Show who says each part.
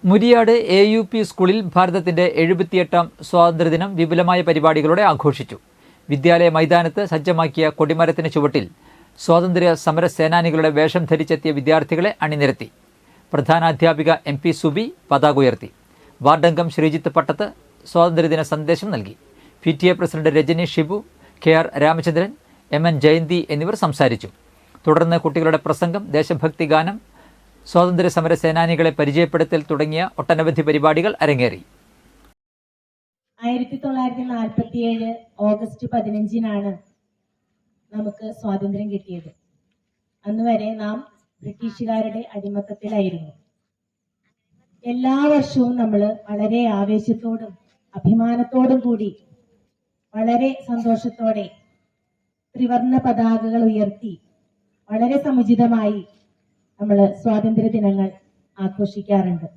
Speaker 1: Muriyad AUP സ്കൂളിൽ ഭാരതത്തിന്റെ 78ാം സ്വാതന്ത്ര്യദിനം വിപുലമായ പരിപാടികളോടെ ആഘോഷിച്ചു. വിദ്യാലയ മൈതാനത്ത് സജ്ജമാക്കിയ കൊടിമരത്തിന് ചുവട്ടിൽ സ്വാതന്ത്ര്യ സമര സേനാനികളുടെ വേഷം ധരിച്ചെത്തിയ വിദ്യാർത്ഥികളെ അണിനിരത്തി. പ്രധാനാധ്യാപിക MP സുബി പതാക ഉയർത്തി. വാർഡംഗം ശ്രീജിത്ത് പട്ടത്ത് സ്വാതന്ത്ര്യദിന സന്ദേശം നൽകി. PTA president Rajani Shibu, KR Ramachandran, MN Jayanthi എന്നിവർ സംസാരിച്ചു. തുടർന്ന് കുട്ടികളുടെ പ്രസംഗം, ദേശഭക്തി ഗാനം, സ്വാതന്ത്ര്യ സമര സേനാനികളെ പരിചയപ്പെടുത്തൽ തുടങ്ങിയ ഒട്ടനവധി പരിപാടികൾ അരങ്ങേറി.
Speaker 2: 1947 ഓഗസ്റ്റ് 15 നമുക്ക് സ്വാതന്ത്ര്യം കിട്ടിയത്. അന്ന് വരെ നാം ബ്രിട്ടീഷുകാരുടെ അടിമത്തത്തിലായിരുന്നു. എല്ലാ വർഷവും നമ്മൾ വളരെ ആവേശത്തോടും അഭിമാനത്തോടും കൂടി വളരെ സന്തോഷത്തോടെ ത്രിവർണ്ണ പതാകകൾ ഉയർത്തി വളരെ സമുചിതമായി നമ്മൾ സ്വാതന്ത്ര്യ ദിനങ്ങൾ ആഘോഷിക്കാറുണ്ട്.